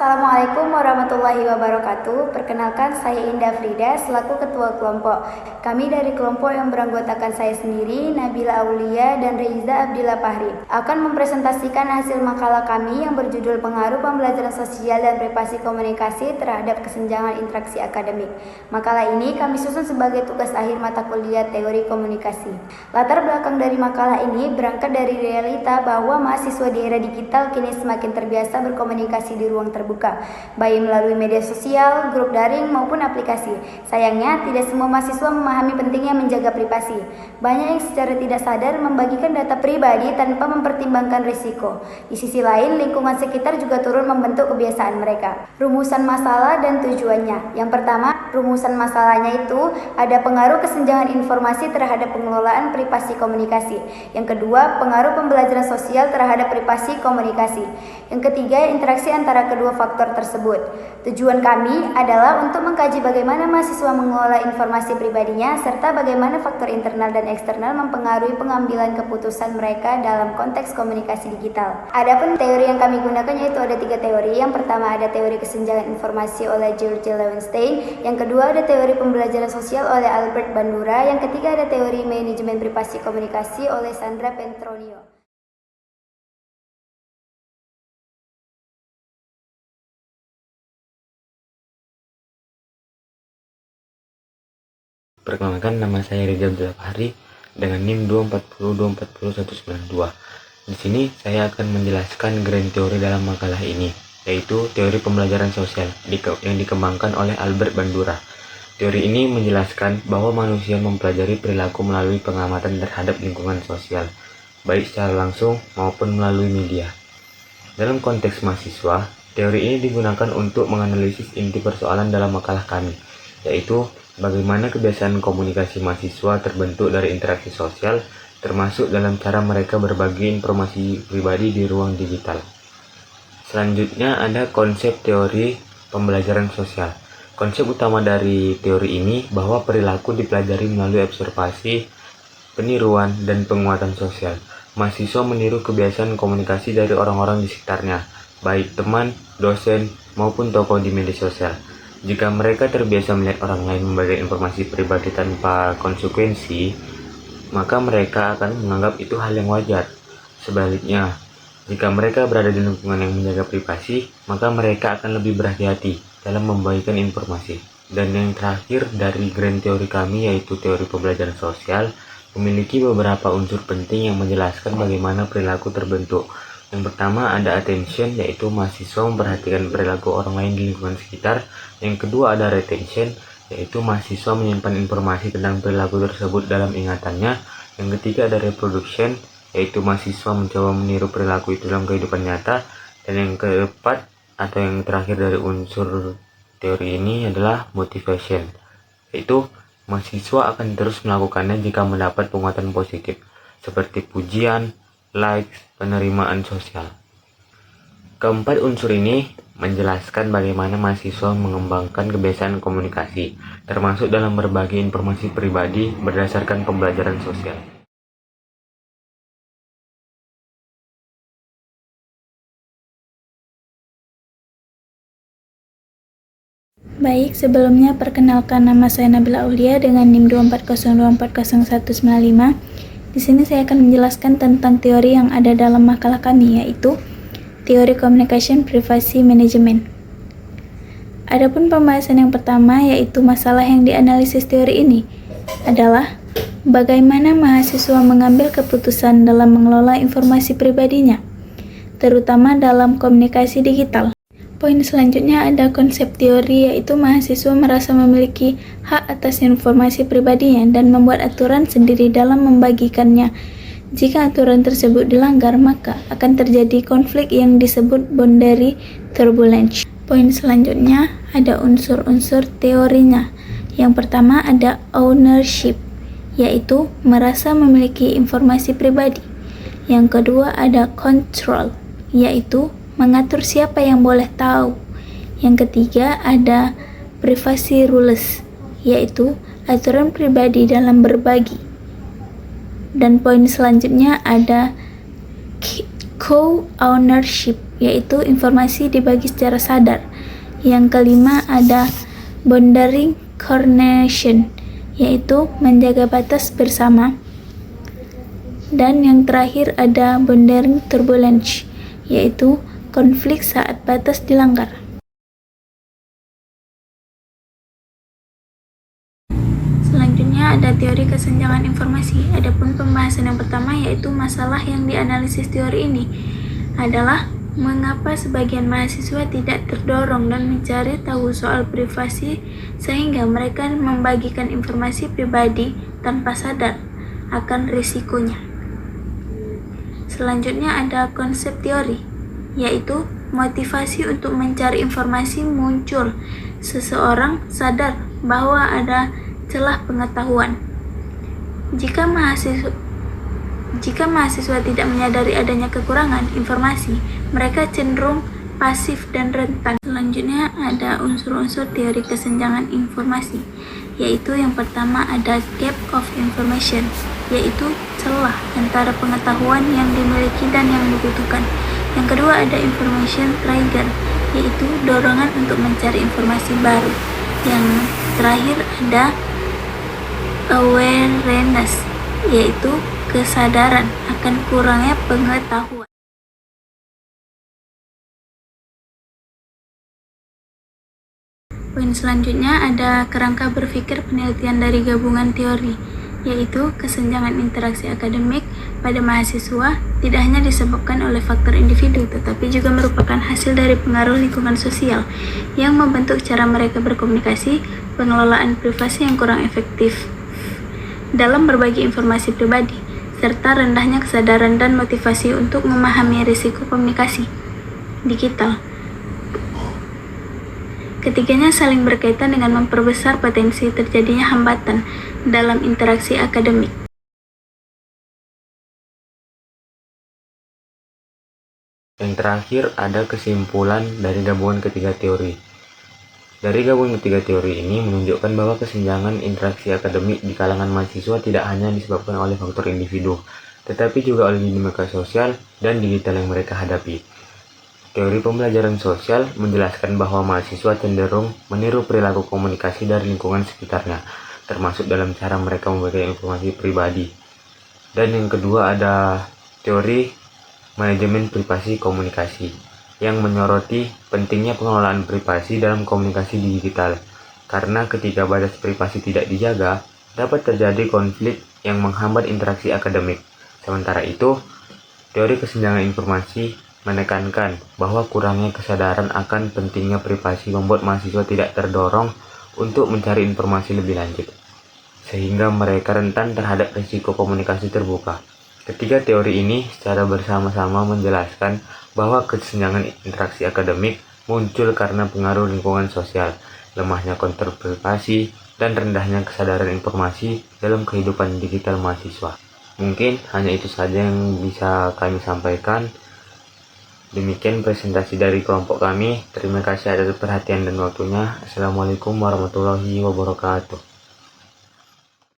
Assalamualaikum warahmatullahi wabarakatuh. Perkenalkan, saya Indah Frida selaku Ketua Kelompok. Kami dari kelompok yang beranggotakan saya sendiri, Nabila Aulia dan Reiza Abdillah Fahri, akan mempresentasikan hasil makalah kami yang berjudul Pengaruh Pembelajaran Sosial dan Privasi Komunikasi terhadap Kesenjangan Interaksi Akademik. Makalah ini kami susun sebagai tugas akhir mata kuliah Teori Komunikasi. Latar belakang dari makalah ini berangkat dari realita bahwa mahasiswa di era digital kini semakin terbiasa berkomunikasi di ruang terbuka, baik melalui media sosial, grup daring, maupun aplikasi. Sayangnya, tidak semua mahasiswa memahami pentingnya menjaga privasi. Banyak yang secara tidak sadar membagikan data pribadi tanpa mempertimbangkan risiko. Di sisi lain, lingkungan sekitar juga turut membentuk kebiasaan mereka. Rumusan masalah dan tujuannya. Yang pertama, rumusan masalahnya itu ada pengaruh kesenjangan informasi terhadap pengelolaan privasi komunikasi. Yang kedua, pengaruh pembelajaran sosial terhadap privasi komunikasi. Yang ketiga, interaksi antara kedua faktor tersebut. Tujuan kami adalah untuk mengkaji bagaimana mahasiswa mengelola informasi pribadinya serta bagaimana faktor internal dan eksternal mempengaruhi pengambilan keputusan mereka dalam konteks komunikasi digital. Adapun teori yang kami gunakan yaitu ada 3 teori. Yang pertama ada teori kesenjangan informasi oleh George Loewenstein, yang kedua ada teori pembelajaran sosial oleh Albert Bandura, yang ketiga ada teori manajemen privasi komunikasi oleh Sandra Petronio. Perkenalkan, nama saya Reza Abdillah Fahri dengan NIM 240240192. Di sini saya akan menjelaskan grand teori dalam makalah ini, yaitu teori pembelajaran sosial yang dikembangkan oleh Albert Bandura. Teori ini menjelaskan bahwa manusia mempelajari perilaku melalui pengamatan terhadap lingkungan sosial, baik secara langsung maupun melalui media. Dalam konteks mahasiswa, teori ini digunakan untuk menganalisis inti persoalan dalam makalah kami, yaitu bagaimana kebiasaan komunikasi mahasiswa terbentuk dari interaksi sosial, termasuk dalam cara mereka berbagi informasi pribadi di ruang digital. Selanjutnya ada konsep teori pembelajaran sosial. Konsep utama dari teori ini bahwa perilaku dipelajari melalui observasi, peniruan, dan penguatan sosial. Mahasiswa meniru kebiasaan komunikasi dari orang-orang di sekitarnya, baik teman, dosen, maupun tokoh di media sosial. Jika mereka terbiasa melihat orang lain membagikan informasi pribadi tanpa konsekuensi, maka mereka akan menganggap itu hal yang wajar. Sebaliknya, jika mereka berada di lingkungan yang menjaga privasi, maka mereka akan lebih berhati-hati dalam membagikan informasi. Dan yang terakhir dari grand teori kami, yaitu teori pembelajaran sosial, memiliki beberapa unsur penting yang menjelaskan bagaimana perilaku terbentuk. Yang pertama ada attention, yaitu mahasiswa memperhatikan perilaku orang lain di lingkungan sekitar. Yang kedua ada retention, yaitu mahasiswa menyimpan informasi tentang perilaku tersebut dalam ingatannya. Yang ketiga ada reproduction, yaitu mahasiswa mencoba meniru perilaku itu dalam kehidupan nyata. Dan yang keempat atau yang terakhir dari unsur teori ini adalah motivation, yaitu mahasiswa akan terus melakukannya jika mendapat penguatan positif, seperti pujian, likes, penerimaan sosial. Keempat unsur ini menjelaskan bagaimana mahasiswa mengembangkan kebiasaan komunikasi, termasuk dalam berbagi informasi pribadi berdasarkan pembelajaran sosial. Baik, sebelumnya perkenalkan, nama saya Nabila Aulia dengan NIM 240240195. Di sini saya akan menjelaskan tentang teori yang ada dalam makalah kami, yaitu teori communication privacy management. Adapun pembahasan yang pertama, yaitu masalah yang dianalisis teori ini adalah bagaimana mahasiswa mengambil keputusan dalam mengelola informasi pribadinya, terutama dalam komunikasi digital. Poin selanjutnya ada konsep teori, yaitu mahasiswa merasa memiliki hak atas informasi pribadinya dan membuat aturan sendiri dalam membagikannya. Jika aturan tersebut dilanggar, maka akan terjadi konflik yang disebut boundary turbulence. Poin selanjutnya ada unsur-unsur teorinya. Yang pertama ada ownership, yaitu merasa memiliki informasi pribadi. Yang kedua ada control, yaitu mengatur siapa yang boleh tahu. Yang ketiga ada privacy rules, yaitu aturan pribadi dalam berbagi. Dan poin selanjutnya ada co-ownership, yaitu informasi dibagi secara sadar. Yang kelima ada boundary coordination, yaitu menjaga batas bersama. Dan yang terakhir ada boundary turbulence, yaitu konflik saat batas dilanggar. Selanjutnya ada teori kesenjangan informasi. Adapun pembahasan yang pertama yaitu masalah yang dianalisis teori ini adalah mengapa sebagian mahasiswa tidak terdorong dan mencari tahu soal privasi sehingga mereka membagikan informasi pribadi tanpa sadar akan risikonya. Selanjutnya ada konsep teori, yaitu motivasi untuk mencari informasi muncul seseorang sadar bahwa ada celah pengetahuan. Jika mahasiswa tidak menyadari adanya kekurangan informasi, mereka cenderung pasif dan rentan. Selanjutnya ada unsur-unsur teori kesenjangan informasi, yaitu yang pertama ada gap of information, yaitu celah antara pengetahuan yang dimiliki dan yang dibutuhkan. Yang kedua ada information trigger, yaitu dorongan untuk mencari informasi baru. Yang terakhir ada awareness, yaitu kesadaran akan kurangnya pengetahuan. Poin selanjutnya ada kerangka berpikir penelitian dari gabungan teori, yaitu kesenjangan interaksi akademik pada mahasiswa tidak hanya disebabkan oleh faktor individu, tetapi juga merupakan hasil dari pengaruh lingkungan sosial yang membentuk cara mereka berkomunikasi, pengelolaan privasi yang kurang efektif dalam berbagi informasi pribadi, serta rendahnya kesadaran dan motivasi untuk memahami risiko komunikasi digital. Ketiganya saling berkaitan dengan memperbesar potensi terjadinya hambatan dalam interaksi akademik. Yang terakhir ada kesimpulan dari gabungan ketiga teori. Dari gabungan ketiga teori ini menunjukkan bahwa kesenjangan interaksi akademik di kalangan mahasiswa tidak hanya disebabkan oleh faktor individu, tetapi juga oleh dinamika sosial dan digital yang mereka hadapi. Teori pembelajaran sosial menjelaskan bahwa mahasiswa cenderung meniru perilaku komunikasi dari lingkungan sekitarnya, termasuk dalam cara mereka memberikan informasi pribadi. Dan yang kedua ada teori manajemen privasi komunikasi, yang menyoroti pentingnya pengelolaan privasi dalam komunikasi digital, karena ketika batas privasi tidak dijaga, dapat terjadi konflik yang menghambat interaksi akademik. Sementara itu, teori kesenjangan informasi menekankan bahwa kurangnya kesadaran akan pentingnya privasi membuat mahasiswa tidak terdorong untuk mencari informasi lebih lanjut, sehingga mereka rentan terhadap risiko komunikasi terbuka. Ketiga teori ini secara bersama-sama menjelaskan bahwa kesenjangan interaksi akademik muncul karena pengaruh lingkungan sosial, lemahnya kontrol privasi, dan rendahnya kesadaran informasi dalam kehidupan digital mahasiswa. Mungkin hanya itu saja yang bisa kami sampaikan. Demikian presentasi dari kelompok kami. Terima kasih atas perhatian dan waktunya. Assalamualaikum warahmatullahi wabarakatuh.